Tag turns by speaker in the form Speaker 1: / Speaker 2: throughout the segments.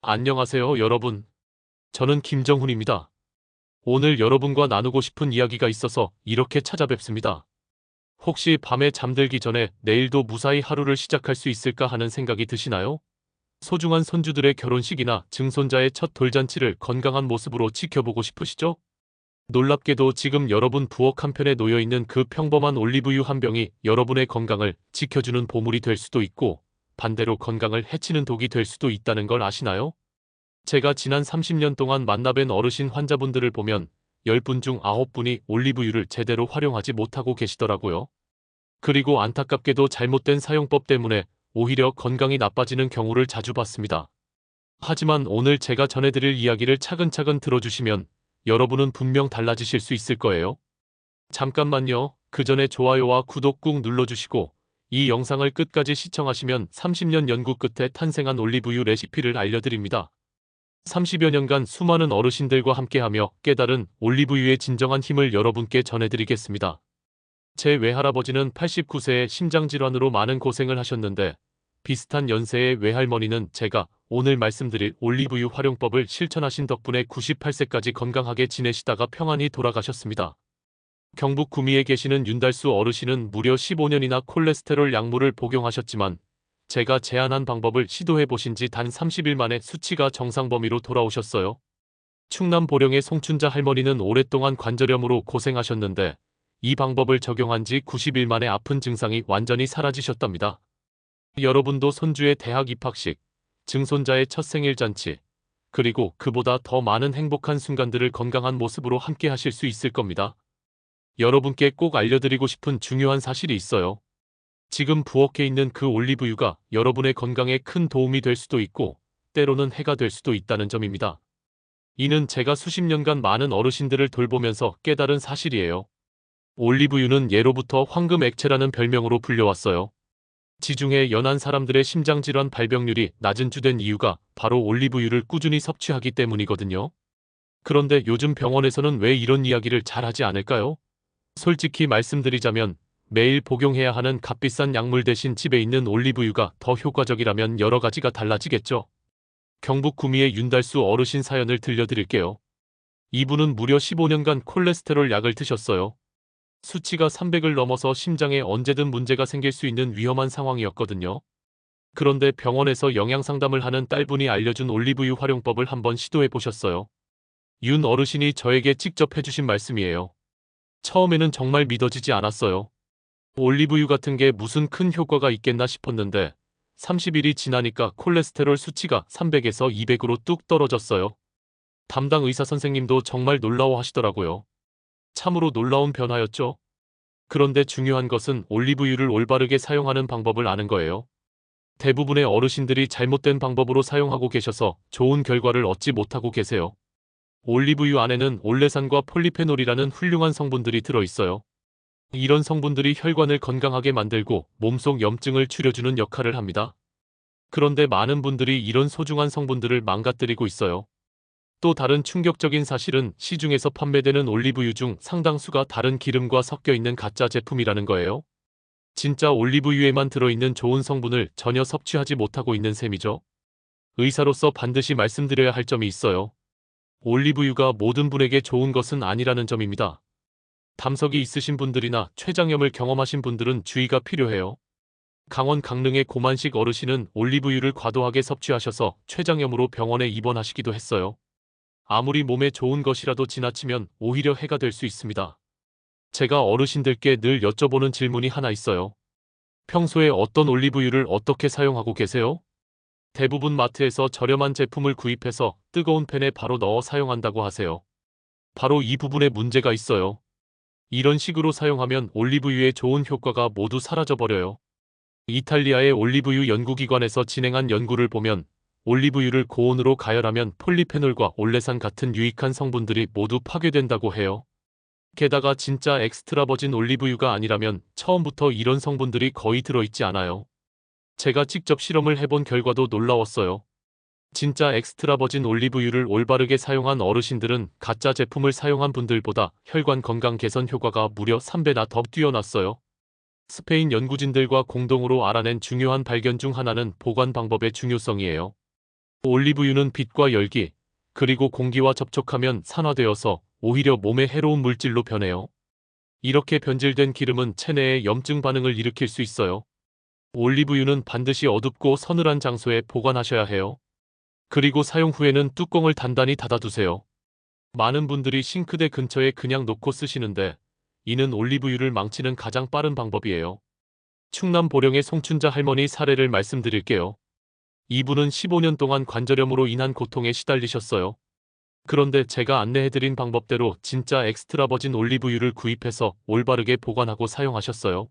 Speaker 1: 안녕하세요, 여러분. 저는 김정훈입니다. 오늘 여러분과 나누고 싶은 이야기가 있어서 이렇게 찾아뵙습니다. 혹시 밤에 잠들기 전에 내일도 무사히 하루를 시작할 수 있을까 하는 생각이 드시나요? 소중한 손주들의 결혼식이나 증손자의 첫 돌잔치를 건강한 모습으로 지켜보고 싶으시죠? 놀랍게도 지금 여러분 부엌 한편에 놓여있는 그 평범한 올리브유 한 병이 여러분의 건강을 지켜주는 보물이 될 수도 있고, 반대로 건강을 해치는 독이 될 수도 있다는 걸 아시나요? 제가 지난 30년 동안 만나뵌 어르신 환자분들을 보면 10분 중 9분이 올리브유를 제대로 활용하지 못하고 계시더라고요. 그리고 안타깝게도 잘못된 사용법 때문에 오히려 건강이 나빠지는 경우를 자주 봤습니다. 하지만 오늘 제가 전해드릴 이야기를 차근차근 들어주시면 여러분은 분명 달라지실 수 있을 거예요. 잠깐만요. 그 전에 좋아요와 구독 꾹 눌러주시고 이 영상을 끝까지 시청하시면 30년 연구 끝에 탄생한 올리브유 레시피를 알려드립니다. 30여 년간 수많은 어르신들과 함께하며 깨달은 올리브유의 진정한 힘을 여러분께 전해드리겠습니다. 제 외할아버지는 89세의 심장질환으로 많은 고생을 하셨는데, 비슷한 연세의 외할머니는 제가 오늘 말씀드릴 올리브유 활용법을 실천하신 덕분에 98세까지 건강하게 지내시다가 평안히 돌아가셨습니다. 경북 구미에 계시는 윤달수 어르신은 무려 15년이나 콜레스테롤 약물을 복용하셨지만 제가 제안한 방법을 시도해 보신 지 단 30일 만에 수치가 정상 범위로 돌아오셨어요. 충남 보령의 송춘자 할머니는 오랫동안 관절염으로 고생하셨는데 이 방법을 적용한 지 90일 만에 아픈 증상이 완전히 사라지셨답니다. 여러분도 손주의 대학 입학식, 증손자의 첫 생일 잔치, 그리고 그보다 더 많은 행복한 순간들을 건강한 모습으로 함께 하실 수 있을 겁니다. 여러분께 꼭 알려드리고 싶은 중요한 사실이 있어요. 지금 부엌에 있는 그 올리브유가 여러분의 건강에 큰 도움이 될 수도 있고 때로는 해가 될 수도 있다는 점입니다. 이는 제가 수십 년간 많은 어르신들을 돌보면서 깨달은 사실이에요. 올리브유는 예로부터 황금 액체라는 별명으로 불려왔어요. 지중해 연안 사람들의 심장질환 발병률이 낮은 주된 이유가 바로 올리브유를 꾸준히 섭취하기 때문이거든요. 그런데 요즘 병원에서는 왜 이런 이야기를 잘 하지 않을까요? 솔직히 말씀드리자면 매일 복용해야 하는 값비싼 약물 대신 집에 있는 올리브유가 더 효과적이라면 여러 가지가 달라지겠죠. 경북 구미의 윤달수 어르신 사연을 들려드릴게요. 이분은 무려 15년간 콜레스테롤 약을 드셨어요. 수치가 300을 넘어서 심장에 언제든 문제가 생길 수 있는 위험한 상황이었거든요. 그런데 병원에서 영양 상담을 하는 딸분이 알려준 올리브유 활용법을 한번 시도해 보셨어요. 윤 어르신이 저에게 직접 해주신 말씀이에요. 처음에는 정말 믿어지지 않았어요. 올리브유 같은 게 무슨 큰 효과가 있겠나 싶었는데 30일이 지나니까 콜레스테롤 수치가 300에서 200으로 뚝 떨어졌어요. 담당 의사 선생님도 정말 놀라워하시더라고요. 참으로 놀라운 변화였죠. 그런데 중요한 것은 올리브유를 올바르게 사용하는 방법을 아는 거예요. 대부분의 어르신들이 잘못된 방법으로 사용하고 계셔서 좋은 결과를 얻지 못하고 계세요. 올리브유 안에는 올레산과 폴리페놀이라는 훌륭한 성분들이 들어있어요. 이런 성분들이 혈관을 건강하게 만들고 몸속 염증을 줄여주는 역할을 합니다. 그런데 많은 분들이 이런 소중한 성분들을 망가뜨리고 있어요. 또 다른 충격적인 사실은 시중에서 판매되는 올리브유 중 상당수가 다른 기름과 섞여 있는 가짜 제품이라는 거예요. 진짜 올리브유에만 들어있는 좋은 성분을 전혀 섭취하지 못하고 있는 셈이죠. 의사로서 반드시 말씀드려야 할 점이 있어요. 올리브유가 모든 분에게 좋은 것은 아니라는 점입니다. 담석이 있으신 분들이나 췌장염을 경험하신 분들은 주의가 필요해요. 강원 강릉의 고만식 어르신은 올리브유를 과도하게 섭취하셔서 췌장염으로 병원에 입원하시기도 했어요. 아무리 몸에 좋은 것이라도 지나치면 오히려 해가 될 수 있습니다. 제가 어르신들께 늘 여쭤보는 질문이 하나 있어요. 평소에 어떤 올리브유를 어떻게 사용하고 계세요? 대부분 마트에서 저렴한 제품을 구입해서 뜨거운 팬에 바로 넣어 사용한다고 하세요. 바로 이 부분에 문제가 있어요. 이런 식으로 사용하면 올리브유의 좋은 효과가 모두 사라져버려요. 이탈리아의 올리브유 연구기관에서 진행한 연구를 보면 올리브유를 고온으로 가열하면 폴리페놀과 올레산 같은 유익한 성분들이 모두 파괴된다고 해요. 게다가 진짜 엑스트라 버진 올리브유가 아니라면 처음부터 이런 성분들이 거의 들어있지 않아요. 제가 직접 실험을 해본 결과도 놀라웠어요. 진짜 엑스트라 버진 올리브유를 올바르게 사용한 어르신들은 가짜 제품을 사용한 분들보다 혈관 건강 개선 효과가 무려 3배나 더 뛰어났어요. 스페인 연구진들과 공동으로 알아낸 중요한 발견 중 하나는 보관 방법의 중요성이에요. 올리브유는 빛과 열기, 그리고 공기와 접촉하면 산화되어서 오히려 몸에 해로운 물질로 변해요. 이렇게 변질된 기름은 체내에 염증 반응을 일으킬 수 있어요. 올리브유는 반드시 어둡고 서늘한 장소에 보관하셔야 해요. 그리고 사용 후에는 뚜껑을 단단히 닫아두세요. 많은 분들이 싱크대 근처에 그냥 놓고 쓰시는데 이는 올리브유를 망치는 가장 빠른 방법이에요. 충남 보령의 송춘자 할머니 사례를 말씀드릴게요. 이분은 15년 동안 관절염으로 인한 고통에 시달리셨어요. 그런데 제가 안내해드린 방법대로 진짜 엑스트라 버진 올리브유를 구입해서 올바르게 보관하고 사용하셨어요.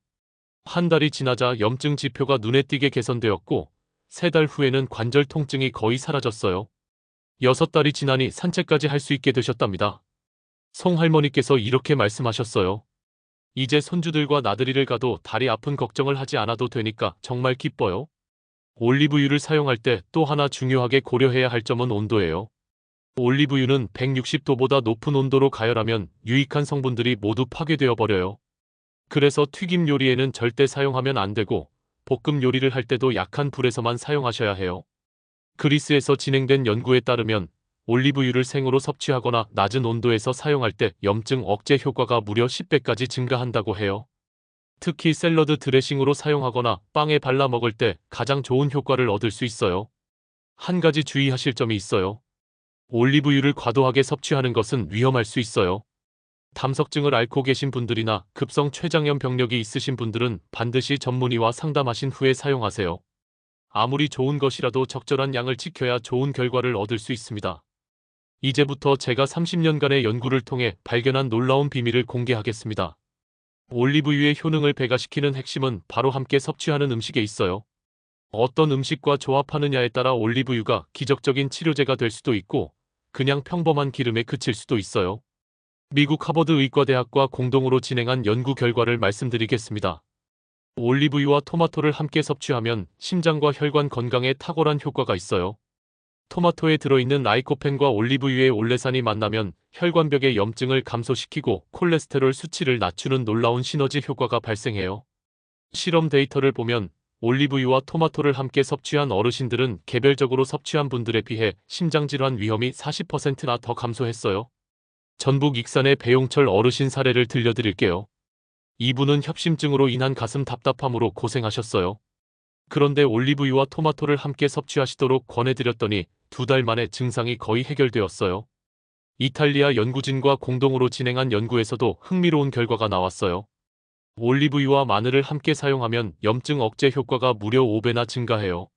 Speaker 1: 한 달이 지나자 염증 지표가 눈에 띄게 개선되었고 3달 후에는 관절 통증이 거의 사라졌어요. 6달이 지나니 산책까지 할 수 있게 되셨답니다. 송 할머니께서 이렇게 말씀하셨어요. 이제 손주들과 나들이를 가도 다리 아픈 걱정을 하지 않아도 되니까 정말 기뻐요. 올리브유를 사용할 때 또 하나 중요하게 고려해야 할 점은 온도예요. 올리브유는 160도보다 높은 온도로 가열하면 유익한 성분들이 모두 파괴되어 버려요. 그래서 튀김 요리에는 절대 사용하면 안 되고 볶음 요리를 할 때도 약한 불에서만 사용하셔야 해요. 그리스에서 진행된 연구에 따르면 올리브유를 생으로 섭취하거나 낮은 온도에서 사용할 때 염증 억제 효과가 무려 10배까지 증가한다고 해요. 특히 샐러드 드레싱으로 사용하거나 빵에 발라 먹을 때 가장 좋은 효과를 얻을 수 있어요. 한 가지 주의하실 점이 있어요. 올리브유를 과도하게 섭취하는 것은 위험할 수 있어요. 담석증을 앓고 계신 분들이나 급성 췌장염 병력이 있으신 분들은 반드시 전문의와 상담하신 후에 사용하세요. 아무리 좋은 것이라도 적절한 양을 지켜야 좋은 결과를 얻을 수 있습니다. 이제부터 제가 30년간의 연구를 통해 발견한 놀라운 비밀을 공개하겠습니다. 올리브유의 효능을 배가시키는 핵심은 바로 함께 섭취하는 음식에 있어요. 어떤 음식과 조합하느냐에 따라 올리브유가 기적적인 치료제가 될 수도 있고 그냥 평범한 기름에 그칠 수도 있어요. 미국 하버드 의과대학과 공동으로 진행한 연구 결과를 말씀드리겠습니다. 올리브유와 토마토를 함께 섭취하면 심장과 혈관 건강에 탁월한 효과가 있어요. 토마토에 들어있는 라이코펜과 올리브유의 올레산이 만나면 혈관벽의 염증을 감소시키고 콜레스테롤 수치를 낮추는 놀라운 시너지 효과가 발생해요. 실험 데이터를 보면 올리브유와 토마토를 함께 섭취한 어르신들은 개별적으로 섭취한 분들에 비해 심장질환 위험이 40%나 더 감소했어요. 전북 익산의 배용철 어르신 사례를 들려드릴게요. 이분은 협심증으로 인한 가슴 답답함으로 고생하셨어요. 그런데 올리브유와 토마토를 함께 섭취하시도록 권해드렸더니 2달 만에 증상이 거의 해결되었어요. 이탈리아 연구진과 공동으로 진행한 연구에서도 흥미로운 결과가 나왔어요. 올리브유와 마늘을 함께 사용하면 염증 억제 효과가 무려 5배나 증가해요.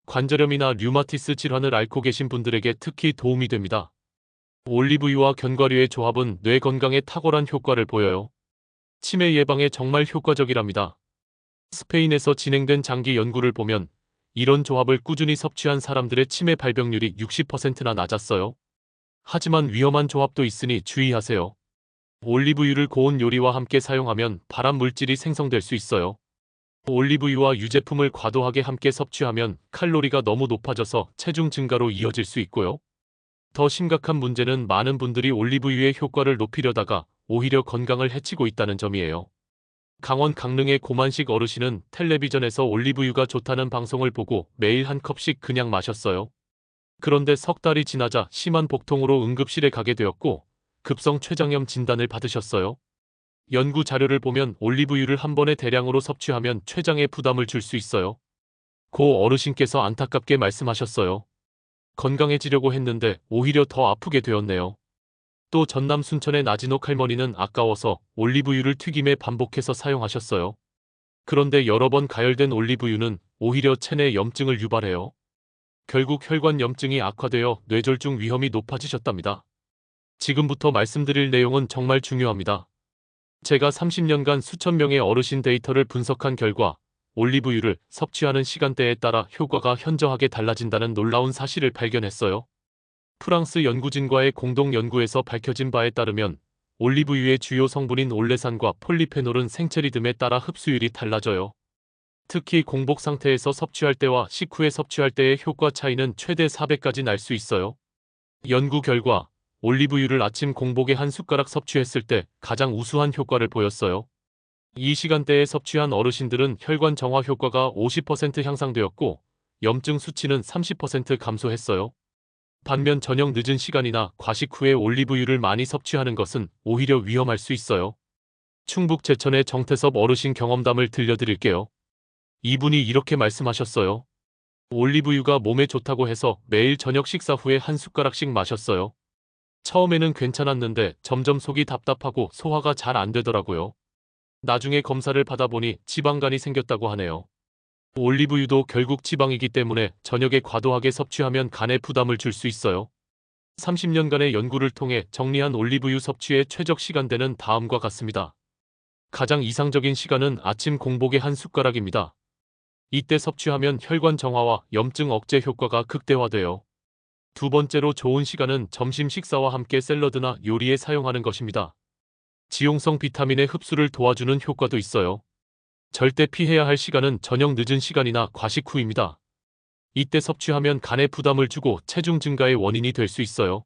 Speaker 1: 관절염이나 류마티스 질환을 앓고 계신 분들에게 특히 도움이 됩니다. 올리브유와 견과류의 조합은 뇌 건강에 탁월한 효과를 보여요. 치매 예방에 정말 효과적이랍니다. 스페인에서 진행된 장기 연구를 보면 이런 조합을 꾸준히 섭취한 사람들의 치매 발병률이 60%나 낮았어요. 하지만 위험한 조합도 있으니 주의하세요. 올리브유를 고온 요리와 함께 사용하면 발암 물질이 생성될 수 있어요. 올리브유와 유제품을 과도하게 함께 섭취하면 칼로리가 너무 높아져서 체중 증가로 이어질 수 있고요. 더 심각한 문제는 많은 분들이 올리브유의 효과를 높이려다가 오히려 건강을 해치고 있다는 점이에요. 강원 강릉의 고만식 어르신은 텔레비전에서 올리브유가 좋다는 방송을 보고 매일 한 컵씩 그냥 마셨어요. 그런데 3달이 지나자 심한 복통으로 응급실에 가게 되었고 급성 췌장염 진단을 받으셨어요. 연구 자료를 보면 올리브유를 한 번에 대량으로 섭취하면 췌장에 부담을 줄 수 있어요. 고 어르신께서 안타깝게 말씀하셨어요. 건강해지려고 했는데 오히려 더 아프게 되었네요. 또 전남 순천의 나진옥 할머니는 아까워서 올리브유를 튀김에 반복해서 사용하셨어요. 그런데 여러 번 가열된 올리브유는 오히려 체내 염증을 유발해요. 결국 혈관 염증이 악화되어 뇌졸중 위험이 높아지셨답니다. 지금부터 말씀드릴 내용은 정말 중요합니다. 제가 30년간 수천 명의 어르신 데이터를 분석한 결과 올리브유를 섭취하는 시간대에 따라 효과가 현저하게 달라진다는 놀라운 사실을 발견했어요. 프랑스 연구진과의 공동 연구에서 밝혀진 바에 따르면 올리브유의 주요 성분인 올레산과 폴리페놀은 생체 리듬에 따라 흡수율이 달라져요. 특히 공복 상태에서 섭취할 때와 식후에 섭취할 때의 효과 차이는 최대 4배까지 날 수 있어요. 연구 결과 올리브유를 아침 공복에 한 숟가락 섭취했을 때 가장 우수한 효과를 보였어요. 이 시간대에 섭취한 어르신들은 혈관 정화 효과가 50% 향상되었고 염증 수치는 30% 감소했어요. 반면 저녁 늦은 시간이나 과식 후에 올리브유를 많이 섭취하는 것은 오히려 위험할 수 있어요. 충북 제천의 정태섭 어르신 경험담을 들려드릴게요. 이분이 이렇게 말씀하셨어요. 올리브유가 몸에 좋다고 해서 매일 저녁 식사 후에 한 숟가락씩 마셨어요. 처음에는 괜찮았는데 점점 속이 답답하고 소화가 잘 안 되더라고요. 나중에 검사를 받아보니 지방간이 생겼다고 하네요. 올리브유도 결국 지방이기 때문에 저녁에 과도하게 섭취하면 간에 부담을 줄 수 있어요. 30년간의 연구를 통해 정리한 올리브유 섭취의 최적 시간대는 다음과 같습니다. 가장 이상적인 시간은 아침 공복의 한 숟가락입니다. 이때 섭취하면 혈관 정화와 염증 억제 효과가 극대화돼요. 두 번째로 좋은 시간은 점심 식사와 함께 샐러드나 요리에 사용하는 것입니다. 지용성 비타민의 흡수를 도와주는 효과도 있어요. 절대 피해야 할 시간은 저녁 늦은 시간이나 과식 후입니다. 이때 섭취하면 간에 부담을 주고 체중 증가의 원인이 될 수 있어요.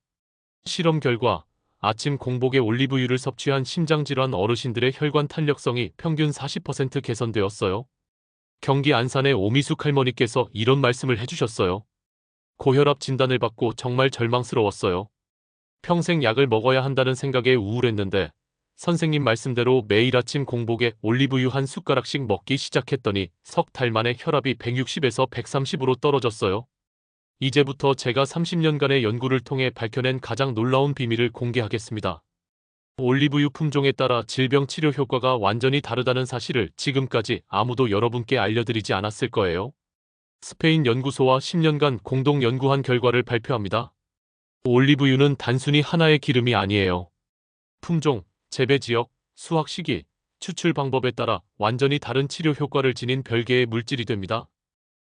Speaker 1: 실험 결과 아침 공복에 올리브유를 섭취한 심장질환 어르신들의 혈관 탄력성이 평균 40% 개선되었어요. 경기 안산의 오미숙 할머니께서 이런 말씀을 해주셨어요. 고혈압 진단을 받고 정말 절망스러웠어요. 평생 약을 먹어야 한다는 생각에 우울했는데 선생님 말씀대로 매일 아침 공복에 올리브유 한 숟가락씩 먹기 시작했더니 석 달 만에 혈압이 160에서 130으로 떨어졌어요. 이제부터 제가 30년간의 연구를 통해 밝혀낸 가장 놀라운 비밀을 공개하겠습니다. 올리브유 품종에 따라 질병 치료 효과가 완전히 다르다는 사실을 지금까지 아무도 여러분께 알려드리지 않았을 거예요. 스페인 연구소와 10년간 공동 연구한 결과를 발표합니다. 올리브유는 단순히 하나의 기름이 아니에요. 품종, 재배 지역, 수확 시기, 추출 방법에 따라 완전히 다른 치료 효과를 지닌 별개의 물질이 됩니다.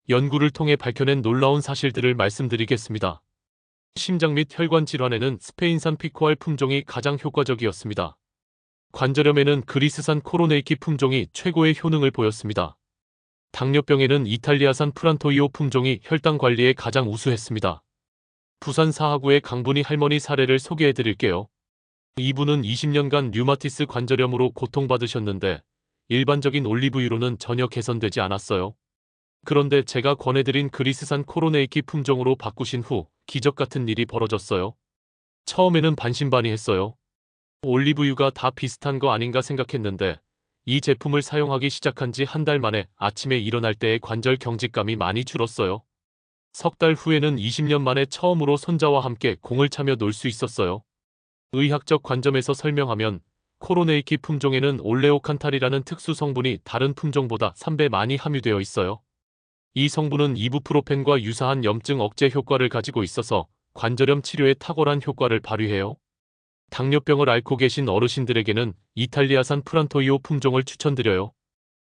Speaker 1: 연구를 통해 밝혀낸 놀라운 사실들을 말씀드리겠습니다. 심장 및 혈관 질환에는 스페인산 피코알 품종이 가장 효과적이었습니다. 관절염에는 그리스산 코로네이키 품종이 최고의 효능을 보였습니다. 당뇨병에는 이탈리아산 프란토이오 품종이 혈당 관리에 가장 우수했습니다. 부산 사하구의 강분희 할머니 사례를 소개해드릴게요. 이분은 20년간 류마티스 관절염으로 고통받으셨는데 일반적인 올리브유로는 전혀 개선되지 않았어요. 그런데 제가 권해드린 그리스산 코로네이키 품종으로 바꾸신 후 기적 같은 일이 벌어졌어요. 처음에는 반신반의했어요. 올리브유가 다 비슷한 거 아닌가 생각했는데 이 제품을 사용하기 시작한 지 한 달 만에 아침에 일어날 때의 관절 경직감이 많이 줄었어요. 석 달 후에는 20년 만에 처음으로 손자와 함께 공을 차며 놀 수 있었어요. 의학적 관점에서 설명하면 코로네이키 품종에는 올레오칸탈이라는 특수 성분이 다른 품종보다 3배 많이 함유되어 있어요. 이 성분은 이부프로펜과 유사한 염증 억제 효과를 가지고 있어서 관절염 치료에 탁월한 효과를 발휘해요. 당뇨병을 앓고 계신 어르신들에게는 이탈리아산 프란토이오 품종을 추천드려요.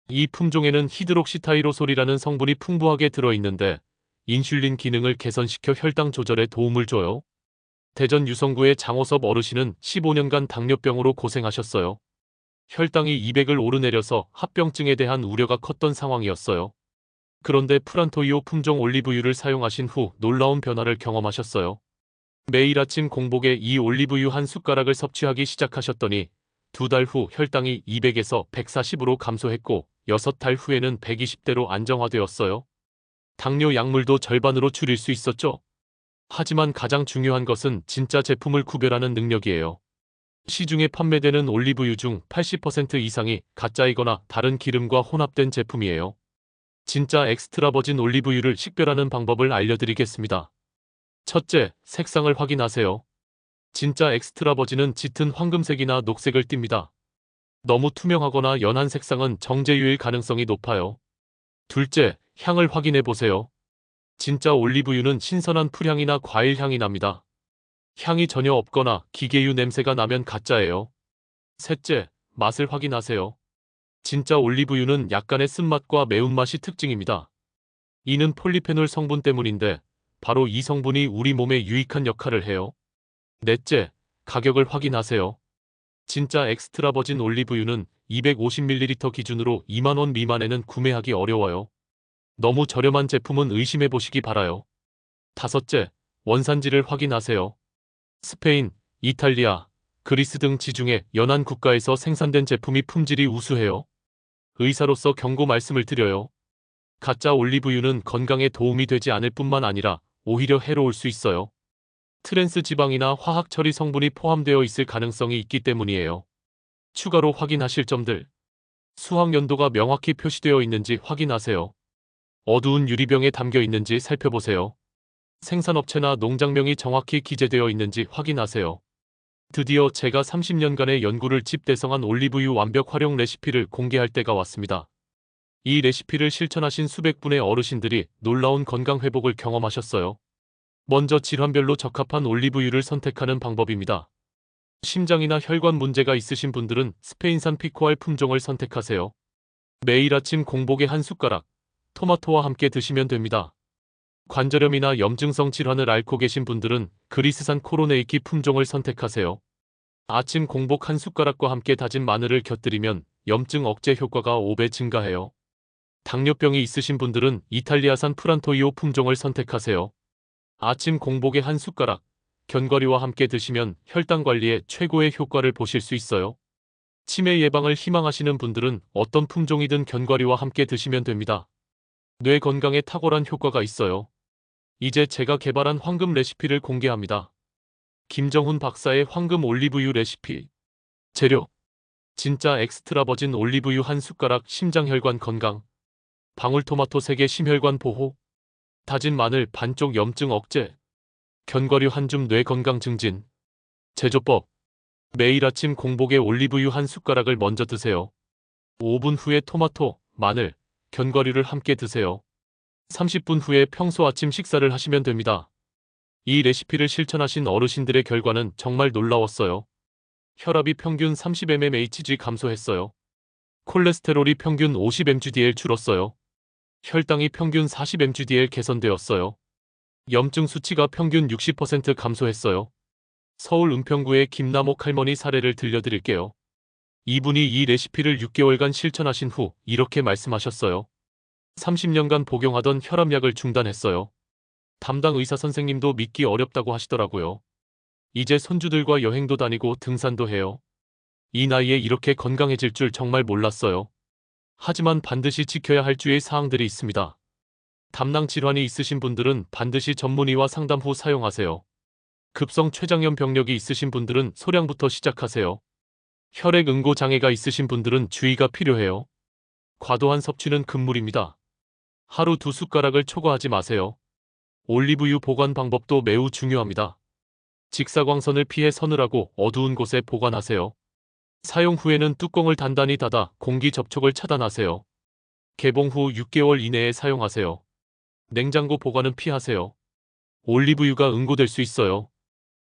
Speaker 1: 이 품종에는 히드록시타이로솔이라는 성분이 풍부하게 들어있는데 인슐린 기능을 개선시켜 혈당 조절에 도움을 줘요. 대전 유성구의 장호섭 어르신은 15년간 당뇨병으로 고생하셨어요. 혈당이 200을 오르내려서 합병증에 대한 우려가 컸던 상황이었어요. 그런데 프란토이오 품종 올리브유를 사용하신 후 놀라운 변화를 경험하셨어요. 매일 아침 공복에 이 올리브유 한 숟가락을 섭취하기 시작하셨더니 두 달 후 혈당이 200에서 140으로 감소했고 6달 후에는 120대로 안정화되었어요. 당뇨 약물도 절반으로 줄일 수 있었죠. 하지만 가장 중요한 것은 진짜 제품을 구별하는 능력이에요. 시중에 판매되는 올리브유 중 80% 이상이 가짜이거나 다른 기름과 혼합된 제품이에요. 진짜 엑스트라 버진 올리브유를 식별하는 방법을 알려드리겠습니다. 첫째, 색상을 확인하세요. 진짜 엑스트라 버진은 짙은 황금색이나 녹색을 띱니다. 너무 투명하거나 연한 색상은 정제유일 가능성이 높아요. 둘째, 향을 확인해 보세요. 진짜 올리브유는 신선한 풀향이나 과일 향이 납니다. 향이 전혀 없거나 기계유 냄새가 나면 가짜예요. 셋째, 맛을 확인하세요. 진짜 올리브유는 약간의 쓴맛과 매운맛이 특징입니다. 이는 폴리페놀 성분 때문인데 바로 이 성분이 우리 몸에 유익한 역할을 해요. 넷째, 가격을 확인하세요. 진짜 엑스트라 버진 올리브유는 250ml 기준으로 2만 원 미만에는 구매하기 어려워요. 너무 저렴한 제품은 의심해 보시기 바라요. 다섯째, 원산지를 확인하세요. 스페인, 이탈리아, 그리스 등 지중해 연안 국가에서 생산된 제품이 품질이 우수해요. 의사로서 경고 말씀을 드려요. 가짜 올리브유는 건강에 도움이 되지 않을 뿐만 아니라 오히려 해로울 수 있어요. 트랜스 지방이나 화학 처리 성분이 포함되어 있을 가능성이 있기 때문이에요. 추가로 확인하실 점들. 수확 연도가 명확히 표시되어 있는지 확인하세요. 어두운 유리병에 담겨 있는지 살펴보세요. 생산업체나 농장명이 정확히 기재되어 있는지 확인하세요. 드디어 제가 30년간의 연구를 집대성한 올리브유 완벽 활용 레시피를 공개할 때가 왔습니다. 이 레시피를 실천하신 수백 분의 어르신들이 놀라운 건강 회복을 경험하셨어요. 먼저 질환별로 적합한 올리브유를 선택하는 방법입니다. 심장이나 혈관 문제가 있으신 분들은 스페인산 피코알 품종을 선택하세요. 매일 아침 공복에 한 숟가락, 토마토와 함께 드시면 됩니다. 관절염이나 염증성 질환을 앓고 계신 분들은 그리스산 코로네이키 품종을 선택하세요. 아침 공복 한 숟가락과 함께 다진 마늘을 곁들이면 염증 억제 효과가 5배 증가해요. 당뇨병이 있으신 분들은 이탈리아산 프란토이오 품종을 선택하세요. 아침 공복에 한 숟가락, 견과류와 함께 드시면 혈당 관리에 최고의 효과를 보실 수 있어요. 치매 예방을 희망하시는 분들은 어떤 품종이든 견과류와 함께 드시면 됩니다. 뇌 건강에 탁월한 효과가 있어요. 이제 제가 개발한 황금 레시피를 공개합니다. 김정훈 박사의 황금 올리브유 레시피. 재료. 진짜 엑스트라 버진 올리브유 한 숟가락 심장혈관 건강. 방울토마토 3개 심혈관 보호. 다진 마늘 반쪽 염증 억제. 견과류 한 줌 뇌 건강 증진. 제조법. 매일 아침 공복에 올리브유 한 숟가락을 먼저 드세요. 5분 후에 토마토, 마늘, 견과류를 함께 드세요. 30분 후에 평소 아침 식사를 하시면 됩니다. 이 레시피를 실천하신 어르신들의 결과는 정말 놀라웠어요. 혈압이 평균 30mmHg 감소했어요. 콜레스테롤이 평균 50mg/dl 줄었어요. 혈당이 평균 40mg/dl 개선되었어요. 염증 수치가 평균 60% 감소했어요. 서울 은평구의 김남옥 할머니 사례를 들려드릴게요. 이분이 이 레시피를 6개월간 실천하신 후 이렇게 말씀하셨어요. 30년간 복용하던 혈압약을 중단했어요. 담당 의사 선생님도 믿기 어렵다고 하시더라고요. 이제 손주들과 여행도 다니고 등산도 해요. 이 나이에 이렇게 건강해질 줄 정말 몰랐어요. 하지만 반드시 지켜야 할 주의 사항들이 있습니다. 담낭 질환이 있으신 분들은 반드시 전문의와 상담 후 사용하세요. 급성 췌장염 병력이 있으신 분들은 소량부터 시작하세요. 혈액 응고 장애가 있으신 분들은 주의가 필요해요. 과도한 섭취는 금물입니다. 하루 2숟가락을 초과하지 마세요. 올리브유 보관 방법도 매우 중요합니다. 직사광선을 피해 서늘하고 어두운 곳에 보관하세요. 사용 후에는 뚜껑을 단단히 닫아 공기 접촉을 차단하세요. 개봉 후 6개월 이내에 사용하세요. 냉장고 보관은 피하세요. 올리브유가 응고될 수 있어요.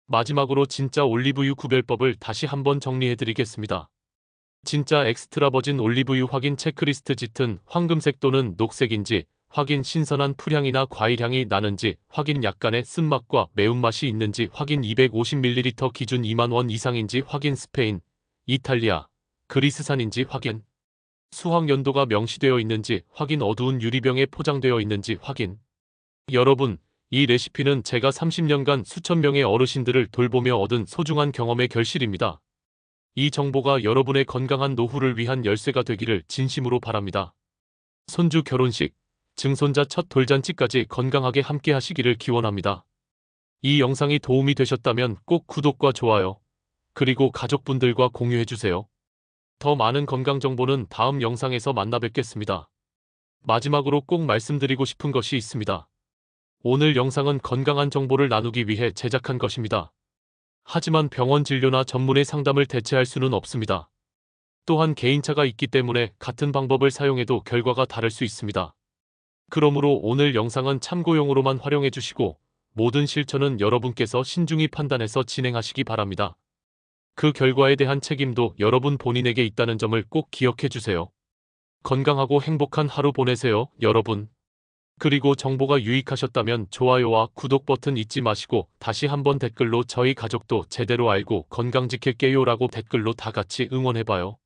Speaker 1: 마지막으로 진짜 올리브유 구별법을 다시 한번 정리해드리겠습니다. 진짜 엑스트라 버진 올리브유 확인 체크리스트. 짙은 황금색 또는 녹색인지, 확인 신선한 풀향이나 과일향이 나는지, 확인 약간의 쓴맛과 매운맛이 있는지, 확인 250ml 기준 20,000원 이상인지, 확인 스페인, 이탈리아, 그리스산인지 확인. 수확 연도가 명시되어 있는지 확인. 어두운 유리병에 포장되어 있는지 확인. 여러분, 이 레시피는 제가 30년간 수천 명의 어르신들을 돌보며 얻은 소중한 경험의 결실입니다. 이 정보가 여러분의 건강한 노후를 위한 열쇠가 되기를 진심으로 바랍니다. 손주 결혼식, 증손자 첫 돌잔치까지 건강하게 함께 하시기를 기원합니다. 이 영상이 도움이 되셨다면 꼭 구독과 좋아요, 그리고 가족분들과 공유해주세요. 더 많은 건강 정보는 다음 영상에서 만나 뵙겠습니다. 마지막으로 꼭 말씀드리고 싶은 것이 있습니다. 오늘 영상은 건강한 정보를 나누기 위해 제작한 것입니다. 하지만 병원 진료나 전문의 상담을 대체할 수는 없습니다. 또한 개인차가 있기 때문에 같은 방법을 사용해도 결과가 다를 수 있습니다. 그러므로 오늘 영상은 참고용으로만 활용해 주시고 모든 실천은 여러분께서 신중히 판단해서 진행하시기 바랍니다. 그 결과에 대한 책임도 여러분 본인에게 있다는 점을 꼭 기억해 주세요. 건강하고 행복한 하루 보내세요, 여러분. 그리고 정보가 유익하셨다면 좋아요와 구독 버튼 잊지 마시고 다시 한번 댓글로 저희 가족도 제대로 알고 건강 지킬게요 라고 댓글로 다 같이 응원해봐요.